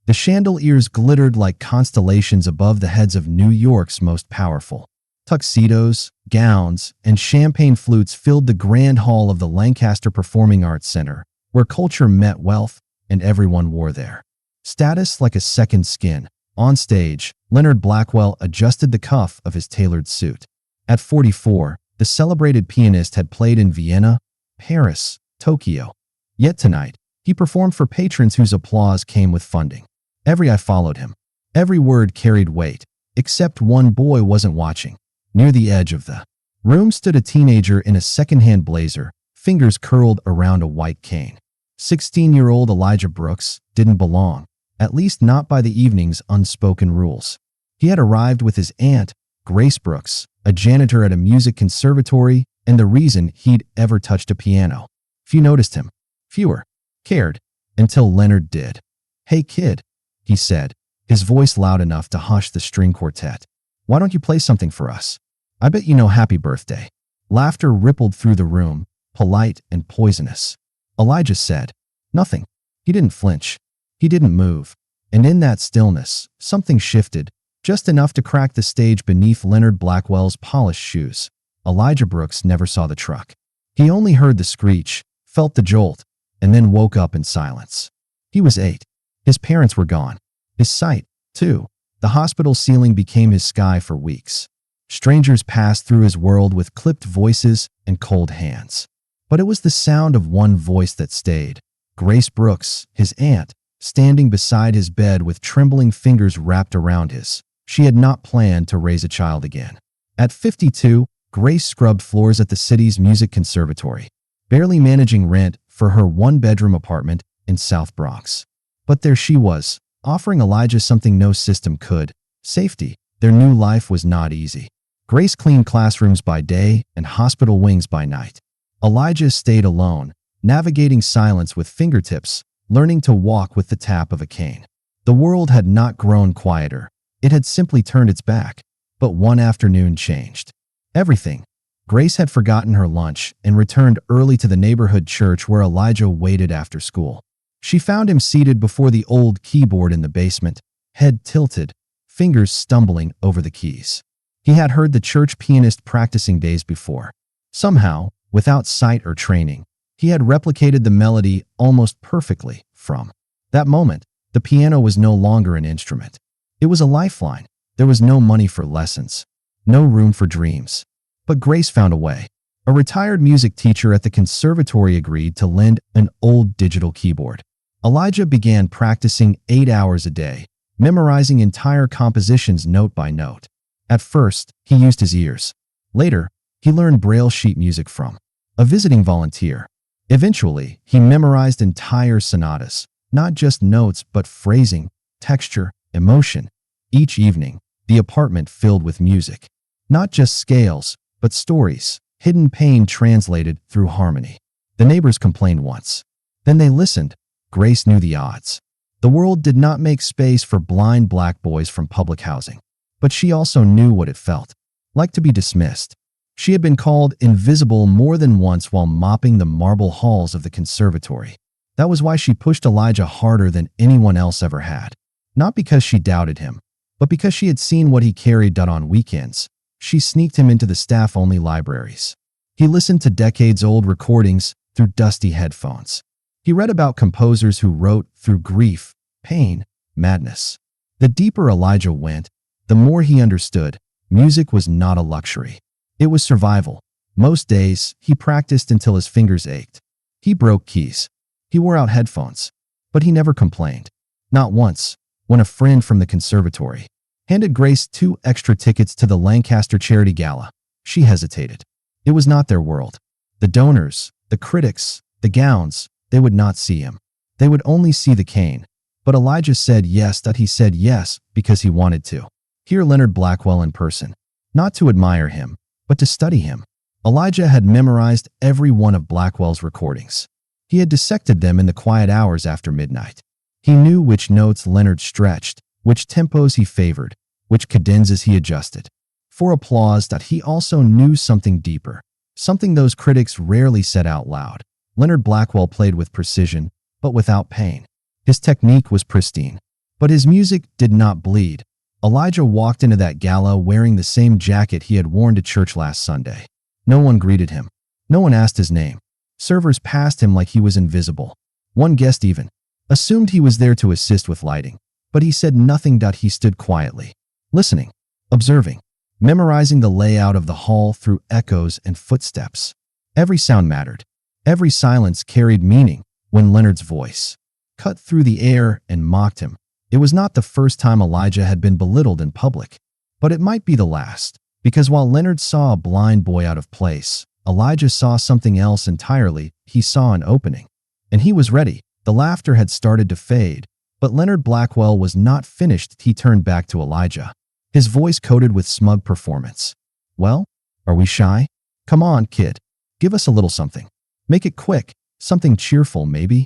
The chandeliers glittered like constellations above the heads of New York's most powerful. Tuxedos, gowns, and champagne flutes filled the grand hall of the Lancaster Performing Arts Center, where culture met wealth, and everyone wore their status like a second skin. On stage, Leonard Blackwell adjusted the cuff of his tailored suit. At 44, the celebrated pianist had played in Vienna, Paris, Tokyo. Yet tonight, he performed for patrons whose applause came with funding. Every eye followed him. Every word carried weight, except one boy wasn't watching. Near the edge of the room stood a teenager in a second-hand blazer, fingers curled around a white cane. 16-year-old Elijah Brooks didn't belong, at least not by the evening's unspoken rules. He had arrived with his aunt, Grace Brooks, a janitor at a music conservatory, and the reason he'd ever touched a piano. Few noticed him. Fewer cared, until Leonard did. "Hey kid," he said, his voice loud enough to hush the string quartet. "Why don't you play something for us? I bet you know Happy Birthday." Laughter rippled through the room, polite and poisonous. Elijah said nothing. He didn't flinch. He didn't move. And in that stillness, something shifted, just enough to crack the stage beneath Leonard Blackwell's polished shoes. Elijah Brooks never saw the truck. He only heard the screech, felt the jolt, and then woke up in silence. He was 8. His parents were gone. His sight, too. The hospital ceiling became his sky for weeks. Strangers passed through his world with clipped voices and cold hands. But it was the sound of one voice that stayed. Grace Brooks, his aunt, standing beside his bed with trembling fingers wrapped around his. She had not planned to raise a child again. At 52, Grace scrubbed floors at the city's music conservatory, barely managing rent for her one-bedroom apartment in South Bronx. But there she was, offering Elijah something no system could: safety. Their new life was not easy. Grace cleaned classrooms by day and hospital wings by night. Elijah stayed alone, navigating silence with fingertips, learning to walk with the tap of a cane. The world had not grown quieter. It had simply turned its back. But one afternoon changed everything. Grace had forgotten her lunch and returned early to the neighborhood church where Elijah waited after school. She found him seated before the old keyboard in the basement, head tilted, fingers stumbling over the keys. He had heard the church pianist practicing days before. Somehow, without sight or training, he had replicated the melody almost perfectly. From that moment, the piano was no longer an instrument. It was a lifeline. There was no money for lessons, no room for dreams. But Grace found a way. A retired music teacher at the conservatory agreed to lend an old digital keyboard. Elijah began practicing 8 hours a day, memorizing entire compositions note by note. At first, he used his ears. Later, he learned Braille sheet music from a visiting volunteer. Eventually, he memorized entire sonatas, not just notes but phrasing, texture, emotion. Each evening, the apartment filled with music. Not just scales, but stories, hidden pain translated through harmony. The neighbors complained once. Then they listened. Grace knew the odds. The world did not make space for blind black boys from public housing. But she also knew what it felt like to be dismissed. She had been called invisible more than once while mopping the marble halls of the conservatory. That was why she pushed Elijah harder than anyone else ever had. Not because she doubted him, but because she had seen what he carried on weekends. She sneaked him into the staff-only libraries. He listened to decades-old recordings through dusty headphones. He read about composers who wrote through grief, pain, madness. The deeper Elijah went, the more he understood. Music was not a luxury. It was survival. Most days, he practiced until his fingers ached. He broke keys. He wore out headphones. But he never complained. Not once. When a friend from the conservatory handed Grace 2 extra tickets to the Lancaster charity gala, she hesitated. It was not their world. The donors, the critics, the gowns, they would not see him. They would only see the cane. But Elijah said yes, that he said yes because he wanted to hear Leonard Blackwell in person. Not to admire him, but to study him. Elijah had memorized every one of Blackwell's recordings. He had dissected them in the quiet hours after midnight. He knew which notes Leonard stretched, which tempos he favored, which cadenzas he adjusted. For applause, that he also knew something deeper, something those critics rarely said out loud. Leonard Blackwell played with precision, but without pain. His technique was pristine. But his music did not bleed. Elijah walked into that gala wearing the same jacket he had worn to church last Sunday. No one greeted him. No one asked his name. Servers passed him like he was invisible. One guest even assumed he was there to assist with lighting, but he said nothing. He stood quietly, listening, observing, memorizing the layout of the hall through echoes and footsteps. Every sound mattered. Every silence carried meaning. When Leonard's voice cut through the air and mocked him, it was not the first time Elijah had been belittled in public, but it might be the last, because while Leonard saw a blind boy out of place, Elijah saw something else entirely. He saw an opening, and he was ready. The laughter had started to fade, but Leonard Blackwell was not finished. He turned back to Elijah, his voice coated with smug performance. "Well, are we shy? Come on, kid. Give us a little something. Make it quick. Something cheerful, maybe."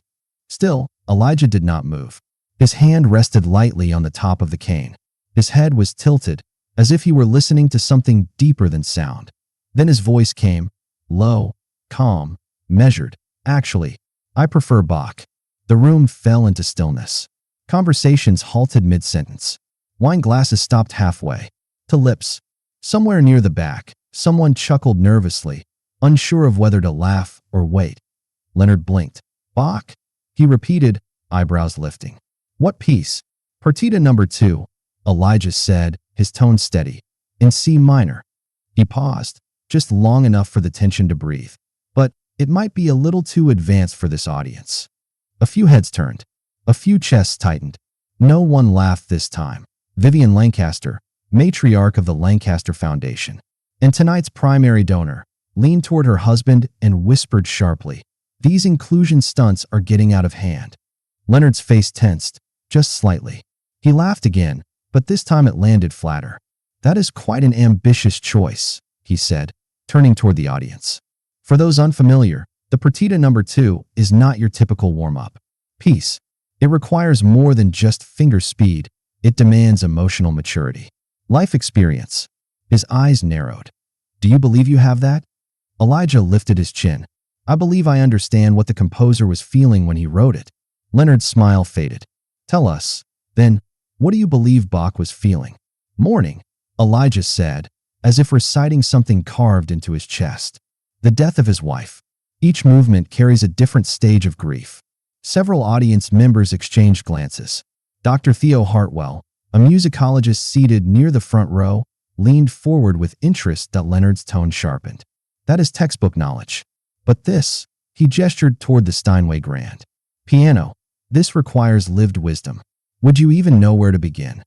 Still, Elijah did not move. His hand rested lightly on the top of the cane. His head was tilted, as if he were listening to something deeper than sound. Then his voice came, low, calm, measured. "Actually, I prefer Bach." The room fell into stillness. Conversations halted mid-sentence. Wine glasses stopped halfway. To lips. Somewhere near the back, someone chuckled nervously, unsure of whether to laugh or wait. Leonard blinked. "Bach?" he repeated, eyebrows lifting. "What piece?" "Partita number 2, Elijah said, his tone steady. "In C minor." He paused, just long enough for the tension to breathe. But it might be a little too advanced for this audience. A few heads turned. A few chests tightened. No one laughed this time. Vivian Lancaster, matriarch of the Lancaster Foundation, and tonight's primary donor, leaned toward her husband and whispered sharply, "These inclusion stunts are getting out of hand." Leonard's face tensed, just slightly. He laughed again, but this time it landed flatter. "That is quite an ambitious choice," he said, turning toward the audience. For those unfamiliar, the Partita number 2 is not your typical warm-up piece. It requires more than just finger speed. It demands emotional maturity, life experience. His eyes narrowed. "Do you believe you have that?" Elijah lifted his chin. "I believe I understand what the composer was feeling when he wrote it." Leonard's smile faded. "Tell us, then, what do you believe Bach was feeling?" "Mourning," Elijah said, as if reciting something carved into his chest. "The death of his wife." Each movement carries a different stage of grief. Several audience members exchanged glances. Dr. Theo Hartwell, a musicologist seated near the front row, leaned forward with interest. Leonard's tone sharpened. "That is textbook knowledge. But this," he gestured toward the Steinway Grand piano, "this requires lived wisdom. Would you even know where to begin?"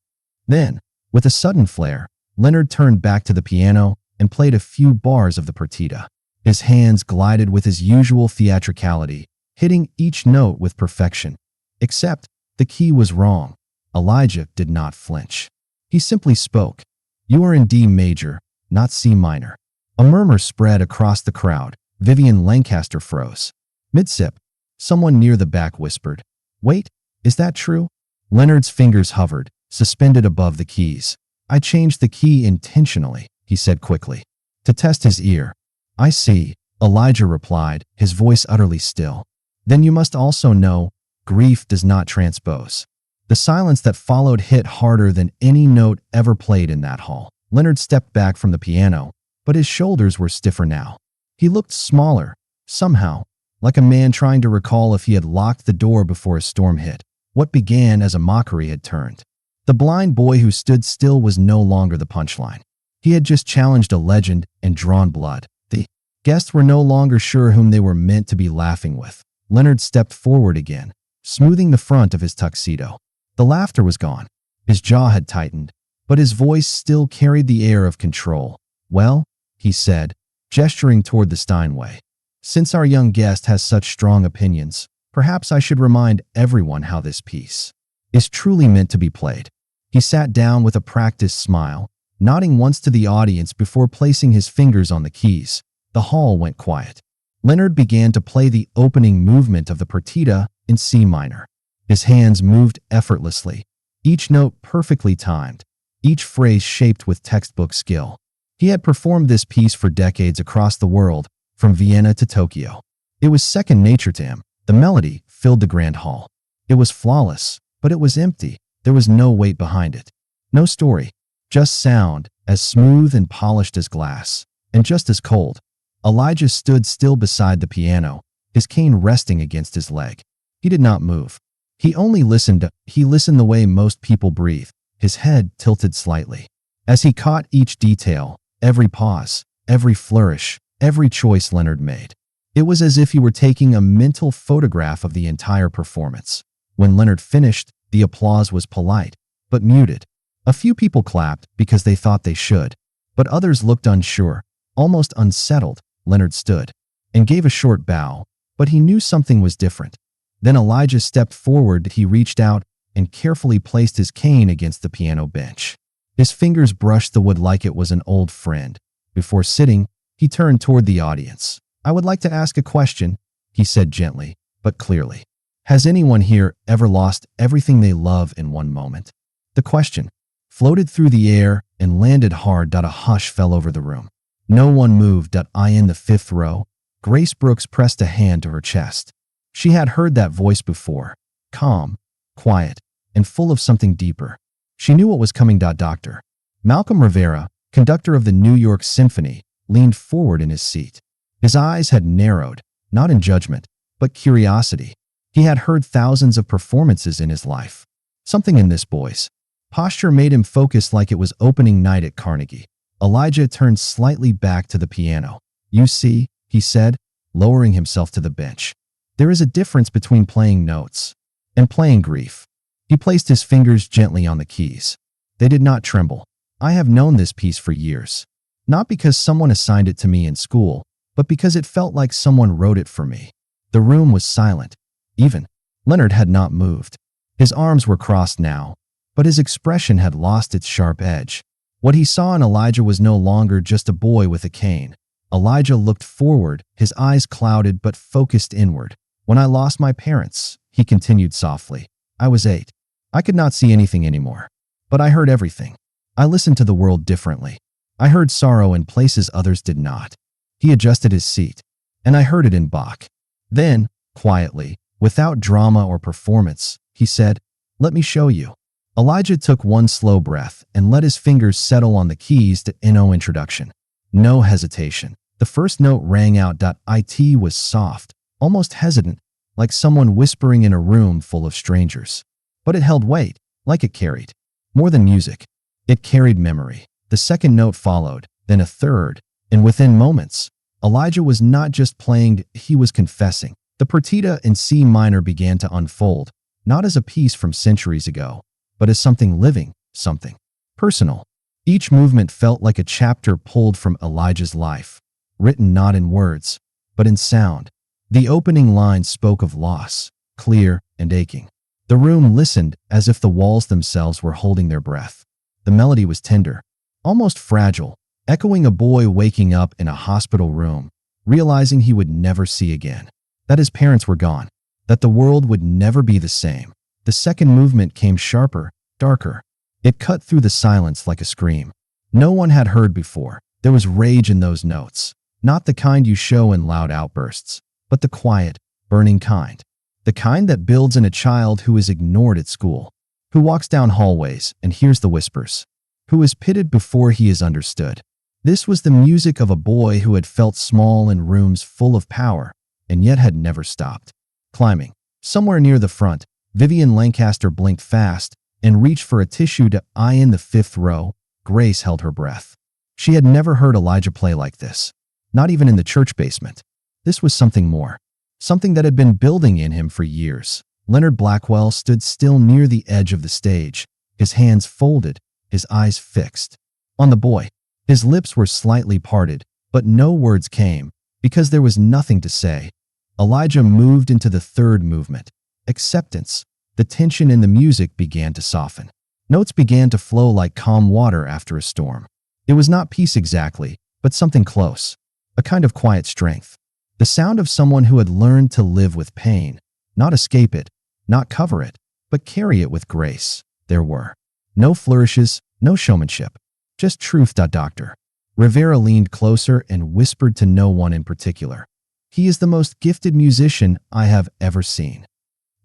Then, with a sudden flare, Leonard turned back to the piano and played a few bars of the partita. His hands glided with his usual theatricality, hitting each note with perfection. Except, the key was wrong. Elijah did not flinch. He simply spoke. "You are in D major, not C minor." A murmur spread across the crowd. Vivian Lancaster froze. Mid-sip, someone near the back whispered, "Wait, is that true?" Leonard's fingers hovered, suspended above the keys. "I changed the key intentionally," he said quickly, "to test his ear." "I see," Elijah replied, his voice utterly still. "Then you must also know, grief does not transpose." The silence that followed hit harder than any note ever played in that hall. Leonard stepped back from the piano, but his shoulders were stiffer now. He looked smaller, somehow, like a man trying to recall if he had locked the door before a storm hit. What began as a mockery had turned. The blind boy who stood still was no longer the punchline. He had just challenged a legend and drawn blood. The guests were no longer sure whom they were meant to be laughing with. Leonard stepped forward again, smoothing the front of his tuxedo. The laughter was gone. His jaw had tightened, but his voice still carried the air of control. "Well," he said, gesturing toward the Steinway, "since our young guest has such strong opinions, perhaps I should remind everyone how this piece is truly meant to be played." He sat down with a practiced smile, nodding once to the audience before placing his fingers on the keys. The hall went quiet. Leonard began to play the opening movement of the partita in C minor. His hands moved effortlessly, each note perfectly timed, each phrase shaped with textbook skill. He had performed this piece for decades across the world, from Vienna to Tokyo. It was second nature to him. The melody filled the grand hall. It was flawless, but it was empty. There was no weight behind it. No story. Just sound, as smooth and polished as glass. And just as cold. Elijah stood still beside the piano, his cane resting against his leg. He did not move. He only listened. He listened the way most people breathe, his head tilted slightly. As he caught each detail, every pause, every flourish, every choice Leonard made. It was as if he were taking a mental photograph of the entire performance. When Leonard finished, the applause was polite, but muted. A few people clapped because they thought they should, but others looked unsure, almost unsettled. Leonard stood and gave a short bow, but he knew something was different. Then Elijah stepped forward. He reached out and carefully placed his cane against the piano bench. His fingers brushed the wood like it was an old friend. Before sitting, he turned toward the audience. "I would like to ask a question," he said gently, but clearly. "Has anyone here ever lost everything they love in one moment?" The question floated through the air and landed hard. A hush fell over the room. No one moved. I in the fifth row. Grace Brooks pressed a hand to her chest. She had heard that voice before, calm, quiet, and full of something deeper. She knew what was coming. Dr. Malcolm Rivera, conductor of the New York Symphony, leaned forward in his seat. His eyes had narrowed, not in judgment, but curiosity. He had heard thousands of performances in his life. Something in this boy's posture made him focus like it was opening night at Carnegie. Elijah turned slightly back to the piano. "You see," he said, lowering himself to the bench. "There is a difference between playing notes and playing grief." He placed his fingers gently on the keys. They did not tremble. "I have known this piece for years. Not because someone assigned it to me in school, but because it felt like someone wrote it for me." The room was silent. Even Leonard had not moved. His arms were crossed now, but his expression had lost its sharp edge. What he saw in Elijah was no longer just a boy with a cane. Elijah looked forward, his eyes clouded but focused inward. "When I lost my parents," he continued softly, "I was 8. I could not see anything anymore. But I heard everything. I listened to the world differently. I heard sorrow in places others did not." He adjusted his seat. "And I heard it in Bach." Then, quietly, without drama or performance, he said, "Let me show you." Elijah took one slow breath and let his fingers settle on the keys to No introduction. No hesitation. The first note rang out. It was soft, almost hesitant, like someone whispering in a room full of strangers. But it held weight, like it carried more than music. It carried memory. The second note followed, then a third, and within moments, Elijah was not just playing, he was confessing. The partita in C minor began to unfold, not as a piece from centuries ago, but as something living, something personal. Each movement felt like a chapter pulled from Elijah's life, written not in words, but in sound. The opening line spoke of loss, clear and aching. The room listened as if the walls themselves were holding their breath. The melody was tender, almost fragile, echoing a boy waking up in a hospital room, realizing he would never see again, that his parents were gone, that the world would never be the same. The second movement came sharper, darker. It cut through the silence like a scream. No one had heard before. There was rage in those notes, not the kind you show in loud outbursts, but the quiet, burning kind. The kind that builds in a child who is ignored at school, who walks down hallways and hears the whispers, who is pitted before he is understood. This was the music of a boy who had felt small in rooms full of power, and yet had never stopped. Climbing. Somewhere near the front, Vivian Lancaster blinked fast and reached for a tissue. In the fifth row, Grace held her breath. She had never heard Elijah play like this, not even in the church basement. This was something more, something that had been building in him for years. Leonard Blackwell stood still near the edge of the stage, his hands folded, his eyes fixed on the boy. His lips were slightly parted, but no words came, because there was nothing to say. Elijah moved into the third movement, acceptance. The tension in the music began to soften. Notes began to flow like calm water after a storm. It was not peace exactly, but something close, a kind of quiet strength. The sound of someone who had learned to live with pain, not escape it, not cover it, but carry it with grace. There were no flourishes, no showmanship, just truth. Dr. Rivera leaned closer and whispered to no one in particular. "He is the most gifted musician I have ever seen."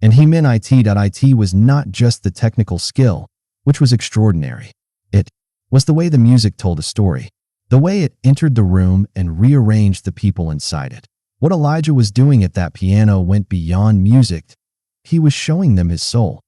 And he meant it was not just the technical skill, which was extraordinary. It was the way the music told a story, the way it entered the room and rearranged the people inside it. What Elijah was doing at that piano went beyond music. He was showing them his soul.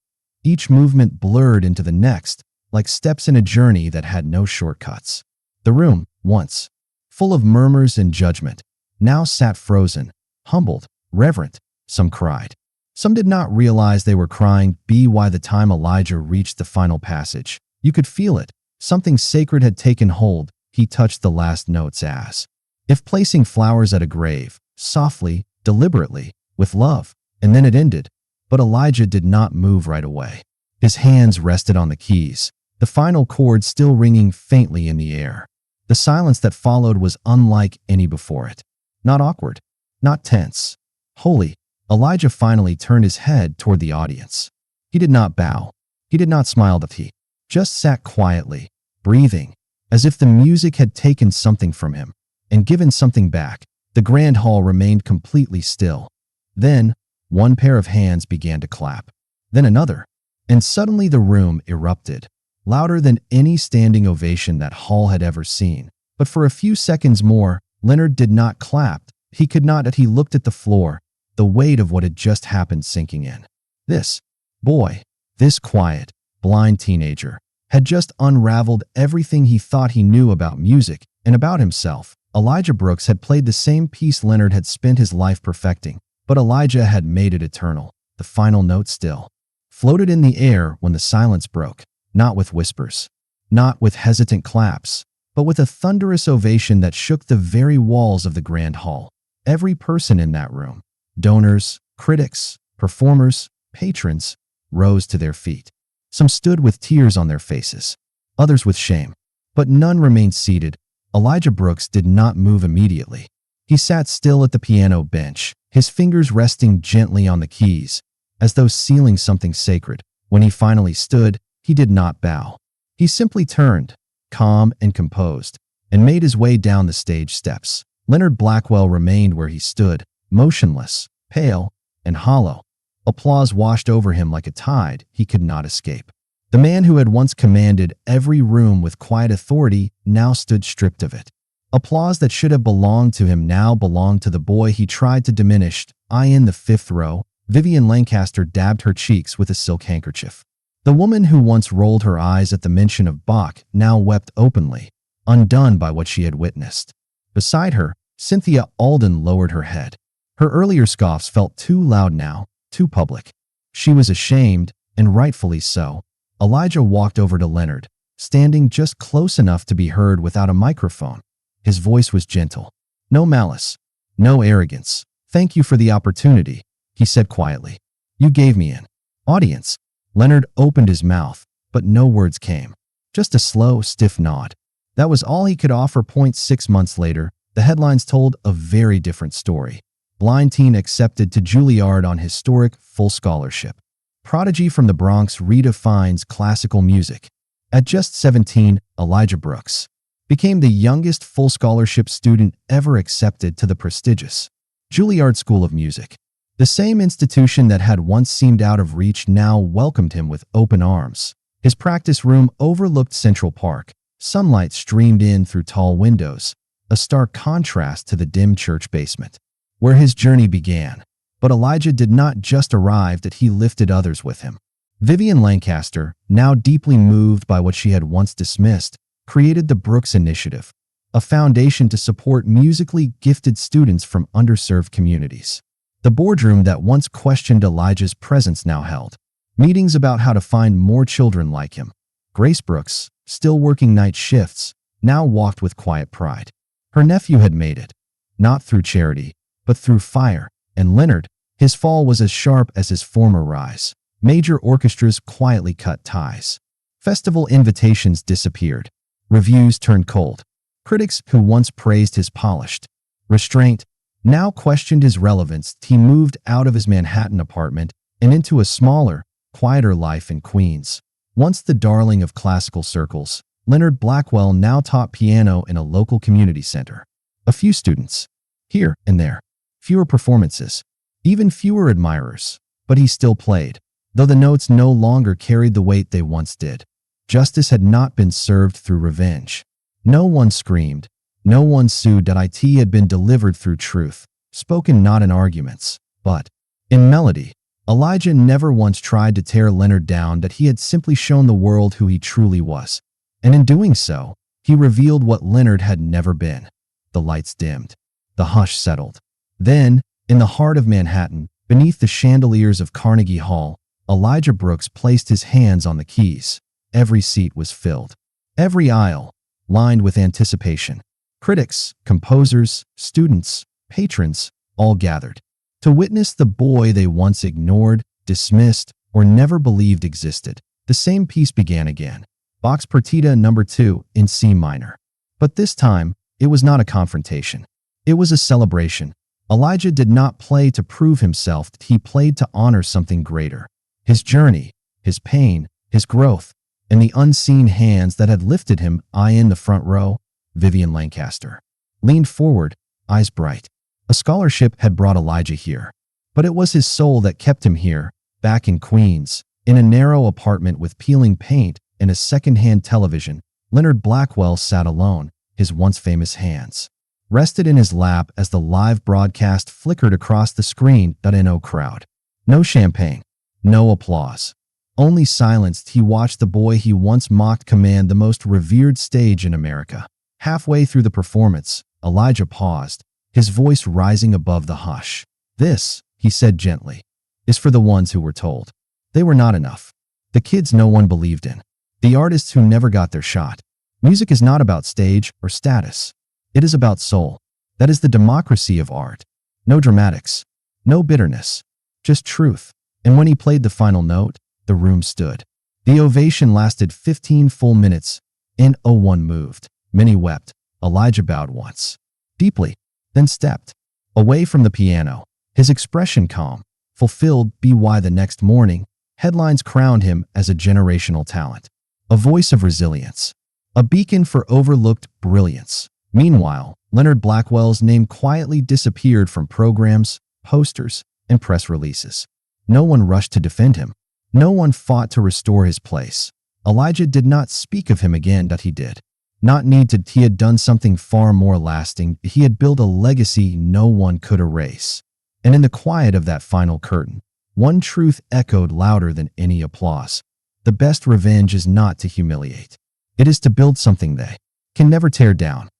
Each movement blurred into the next, like steps in a journey that had no shortcuts. The room, once full of murmurs and judgment, now sat frozen, humbled, reverent. Some cried. Some did not realize they were crying. By the time Elijah reached the final passage, you could feel it. Something sacred had taken hold. He touched the last notes as if placing flowers at a grave, softly, deliberately, with love. And then it ended. But Elijah did not move right away. His hands rested on the keys, the final chord still ringing faintly in the air. The silence that followed was unlike any before it. Not awkward, not tense. Holy. Elijah finally turned his head toward the audience. He did not bow. He did not smile. He just sat quietly, breathing, as if the music had taken something from him and given something back. The grand hall remained completely still. Then, one pair of hands began to clap. Then another. And suddenly the room erupted, louder than any standing ovation that hall had ever seen. But for a few seconds more, Leonard did not clap. He could not. He looked at the floor, the weight of what had just happened sinking in. This boy, this quiet, blind teenager, had just unraveled everything he thought he knew about music and about himself. Elijah Brooks had played the same piece Leonard had spent his life perfecting, but Elijah had made it eternal. The final note still floated in the air when the silence broke, not with whispers, not with hesitant claps, but with a thunderous ovation that shook the very walls of the grand hall. Every person in that room, donors, critics, performers, patrons, rose to their feet. Some stood with tears on their faces, others with shame, but none remained seated. Elijah Brooks did not move immediately. He sat still at the piano bench, his fingers resting gently on the keys, as though sealing something sacred. When he finally stood, he did not bow. He simply turned, calm and composed, and made his way down the stage steps. Leonard Blackwell remained where he stood, motionless, pale, and hollow. Applause washed over him like a tide he could not escape. The man who had once commanded every room with quiet authority now stood stripped of it. Applause that should have belonged to him now belonged to the boy he tried to diminish. In the fifth row, Vivian Lancaster dabbed her cheeks with a silk handkerchief. The woman who once rolled her eyes at the mention of Bach now wept openly, undone by what she had witnessed. Beside her, Cynthia Alden lowered her head. Her earlier scoffs felt too loud now, too public. She was ashamed, and rightfully so. Elijah walked over to Leonard, standing just close enough to be heard without a microphone. His voice was gentle. No malice, no arrogance. Thank you for the opportunity, he said quietly. You gave me an audience. Leonard opened his mouth, but no words came. Just a slow, stiff nod. That was all he could offer. 6 months later, the headlines told a very different story. Blind teen accepted to Juilliard on historic full scholarship. Prodigy from the Bronx redefines classical music. At just 17, Elijah Brooks became the youngest full scholarship student ever accepted to the prestigious Juilliard School of Music. The same institution that had once seemed out of reach now welcomed him with open arms. His practice room overlooked Central Park. Sunlight streamed in through tall windows, a stark contrast to the dim church basement, where his journey began. But Elijah did not just arrive, that he lifted others with him. Vivian Lancaster, now deeply moved by what she had once dismissed, created the Brooks Initiative, a foundation to support musically gifted students from underserved communities. The boardroom that once questioned Elijah's presence now held meetings about how to find more children like him. Grace Brooks, still working night shifts, now walked with quiet pride. Her nephew had made it, not through charity, but through fire. And Leonard, his fall was as sharp as his former rise. Major orchestras quietly cut ties. Festival invitations disappeared. Reviews turned cold. Critics who once praised his polished restraint now questioned his relevance. He moved out of his Manhattan apartment and into a smaller, quieter life in Queens. Once the darling of classical circles, Leonard Blackwell now taught piano in a local community center. A few students, here and there. Fewer performances, even fewer admirers. But he still played, though the notes no longer carried the weight they once did. Justice had not been served through revenge. No one screamed. No one sued. It had been delivered through truth, spoken not in arguments, but in melody. Elijah never once tried to tear Leonard down. That he had simply shown the world who he truly was. And in doing so, he revealed what Leonard had never been. The lights dimmed. The hush settled. Then, in the heart of Manhattan, beneath the chandeliers of Carnegie Hall, Elijah Brooks placed his hands on the keys. Every seat was filled. Every aisle, lined with anticipation. Critics, composers, students, patrons, all gathered to witness the boy they once ignored, dismissed, or never believed existed. The same piece began again. Bach's Partita No. 2 in C minor. But this time, it was not a confrontation. It was a celebration. Elijah did not play to prove himself. He played to honor something greater. His journey, his pain, his growth, and the unseen hands that had lifted him. In the front row, Vivian Lancaster leaned forward, eyes bright. A scholarship had brought Elijah here, but it was his soul that kept him here, back in Queens, in a narrow apartment with peeling paint and a second-hand television. Leonard Blackwell sat alone, his once famous hands rested in his lap as the live broadcast flickered across the screen. No crowd, no champagne, no applause, only silence. He watched the boy he once mocked command the most revered stage in America. Halfway through the performance, Elijah paused, his voice rising above the hush. "This," he said gently, "is for the ones who were told they were not enough. The kids no one believed in. The artists who never got their shot. Music is not about stage or status. It is about soul. That is the democracy of art. No dramatics, no bitterness, just truth." And when he played the final note, the room stood. The ovation lasted 15 full minutes. No one moved. Many wept. Elijah bowed once, deeply, then stepped away from the piano, his expression calm, fulfilled. The next morning, headlines crowned him as a generational talent, a voice of resilience, a beacon for overlooked brilliance. Meanwhile, Leonard Blackwell's name quietly disappeared from programs, posters, and press releases. No one rushed to defend him. No one fought to restore his place. Elijah did not speak of him again. He did not need to. He had done something far more lasting. He had built a legacy no one could erase. And in the quiet of that final curtain, one truth echoed louder than any applause. The best revenge is not to humiliate. It is to build something they can never tear down.